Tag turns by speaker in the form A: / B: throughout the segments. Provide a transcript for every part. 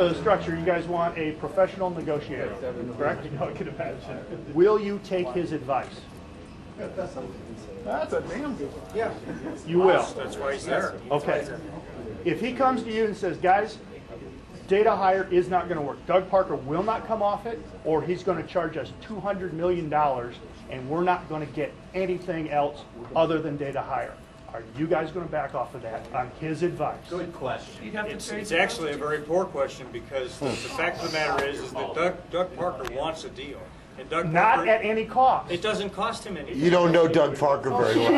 A: to the structure, you guys want a professional negotiator, correct? I can imagine. Will you take his advice?
B: That's a damn good one.
C: Yeah.
A: You will.
C: That's why he's there.
A: Okay. If he comes to you and says, guys, data hire is not going to work. Doug Parker will not come off it, or he's going to charge us $200 million, and we're not going to get anything else other than data hire. Are you guys going to back off of that on his advice?
D: Good question.
C: It's actually a very poor question because the fact of the matter is that Doug Parker wants a deal. And Doug
A: Not
C: Parker,
A: at any cost.
C: it doesn't cost him anything.
E: You don't know Doug Parker very well.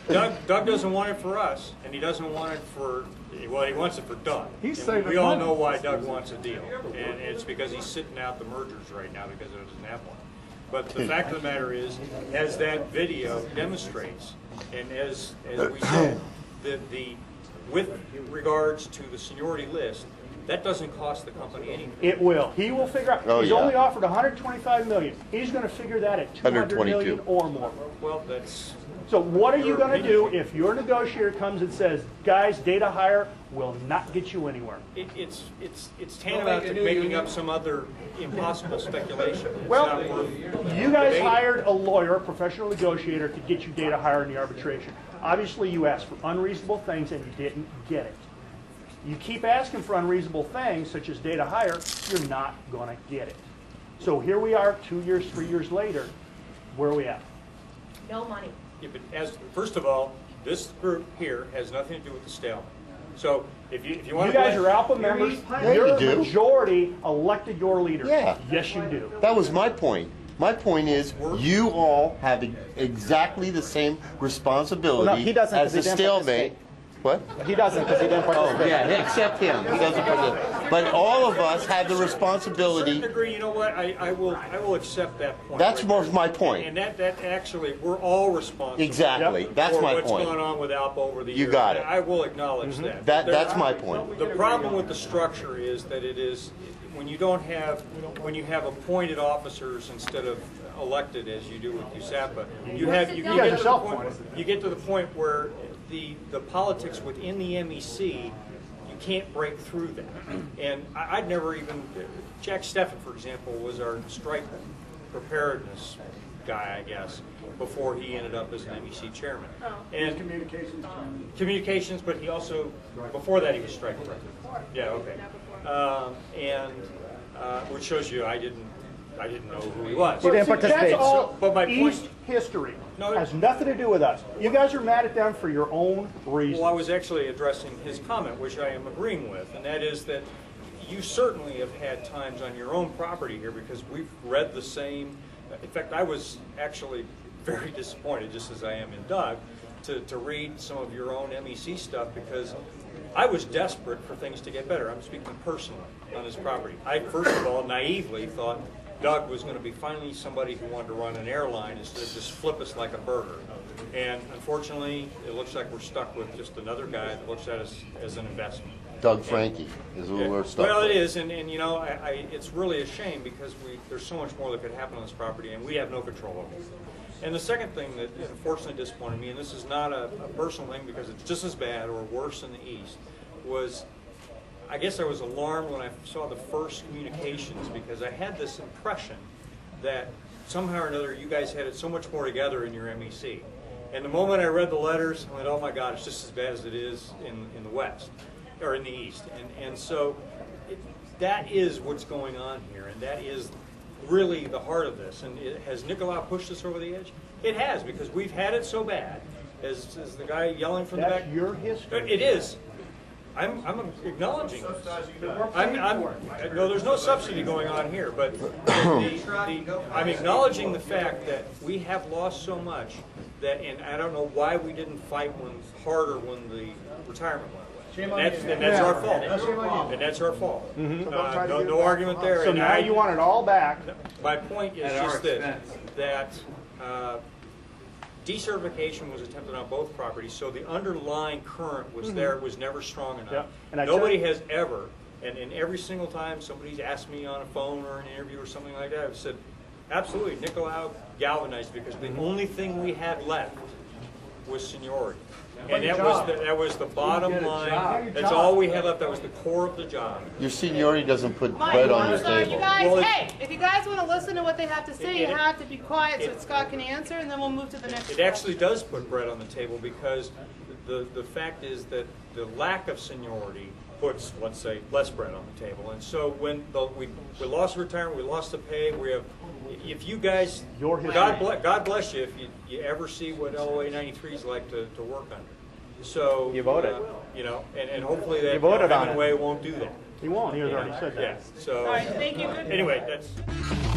A: Yeah,
C: Doug doesn't want it for us, and he doesn't want it for, well, he wants it for Doug.
B: He's
C: And
B: saving
C: we all
B: money.
C: know why Doug wants a deal, and it's because he's sitting out the mergers right now because he doesn't have one. But the fact of the matter is, as that video demonstrates, and as we said, with regards to the seniority list, that doesn't cost the company anything.
A: it will. He will figure out.
E: Oh,
A: he's
E: yeah.
A: only offered $125 million. He's going to figure that at $200 million
E: 122.
A: or more.
C: Well, that's...
A: So what are you going to do if your negotiator comes and says, guys, data hire will not get you anywhere?
C: It's tantamount to making up some other impossible speculation. It's
A: Well,
C: not worth
A: you guys
C: debating.
A: hired a lawyer, a professional negotiator, to get you data hire in the arbitration. Obviously, you asked for unreasonable things and you didn't get it. You keep asking for unreasonable things, such as data hire, you're not going to get it. So here we are 2 years, 3 years later. Where are we at?
F: No money.
C: Yeah, but first of all, this group here has nothing to do with the stalemate. So if you want
A: You
C: to...
A: guys are ALPA members.
E: Yeah,
A: Your
E: you do.
A: majority elected your leaders.
E: Yeah.
A: Yes, you do.
E: That was my point. My point is, you all have exactly the same responsibility
G: No, he doesn't,
E: as
G: 'cause
E: the
G: he didn't
E: stalemate. What?
G: He doesn't because he didn't
E: Oh,
G: participate.
E: yeah, except him. He doesn't participate. But all of us have the
C: To a certain
E: responsibility.
C: degree, you know what, I will accept that point.
E: That's
C: right
E: more
C: there.
E: my point.
C: And that actually, we're all responsible.
E: Exactly. That's
C: for
E: my
C: what's
E: point.
C: gone on with ALPA over the
E: You
C: years.
E: got it.
C: I will acknowledge that.
E: That's my point.
C: The problem with the structure is that it is, when you have appointed officers instead of elected as you do with USAPA, you
A: guys are self-appointed.
C: get to the point where the politics within the MEC, you can't break through that. And I'd never even, Jack Steffen, for example, was our strike preparedness guy, I guess, before he ended up as an MEC chairman. And communications, but he also, before that he was strike president. Yeah, okay. Which shows you I didn't know who he was.
G: He didn't
A: See,
G: participate.
A: that's all
C: But my point-
A: East history.
C: No,
A: has nothing to do with us. You guys are mad at them for your own reasons.
C: Well, I was actually addressing his comment, which I am agreeing with, and that is that you certainly have had times on your own property here because we've read the same. In fact, I was actually very disappointed, just as I am in Doug, to read some of your own MEC stuff because I was desperate for things to get better. I'm speaking personally on this property. I, first of all, naively thought Doug was going to be finally somebody who wanted to run an airline instead of just flip us like a burger. And unfortunately, it looks like we're stuck with just another guy that looks at us as an investment.
E: Doug Frankie is who we're stuck
C: Well,
E: with.
C: it is, and you know, it's really a shame because there's so much more that could happen on this property, and we have no control over it. And the second thing that unfortunately disappointed me, and this is not a personal thing because it's just as bad or worse in the East, was I guess I was alarmed when I saw the first communications because I had this impression that somehow or another you guys had it so much more together in your MEC. And the moment I read the letters, I went, oh my God, it's just as bad as it is in the West, or in the East. And so that is what's going on here, and that is really the heart of this. And has Nicolau pushed us over the edge? It has, because we've had it so bad, as the guy yelling from the back.
A: That's your history.
C: It is. I'm acknowledging this. No, there's no subsidy going on here, but I'm acknowledging the fact that we have lost so much that, and I don't know why we didn't fight harder when the retirement went away. And that's our fault. And that's our fault. No argument there.
A: So
C: And
A: now you want it all back.
C: My point is just this, that decertification was attempted on both properties, so the underlying current was there, was never strong enough.
A: Yeah. And
C: Nobody has ever, and every single time somebody's asked me on a phone or an interview or something like that, I've said, absolutely, Nicolau galvanized because the only thing we had left was seniority. And that was the bottom line. That's all we had left. That was the core of the job.
E: Your seniority doesn't put bread on your
B: You
E: table.
B: guys,
C: Well,
B: hey, if you guys want to listen to what they have to say, you have to be quiet so that Scott can answer, and then we'll move to the next.
C: It actually does put bread on the table because the fact is that the lack of seniority puts, let's say, less bread on the table. And so when we lost retirement, we lost the pay, we have, if you guys, God bless you if you ever see what LOA 93 is like to work under. So,
D: You voted.
C: You know, and hopefully that
D: voted on it.
C: Hemingway won't do that.
A: He won't. He has already said that.
C: Yeah. So,
B: All right, thank you. Good.
C: anyway, that's.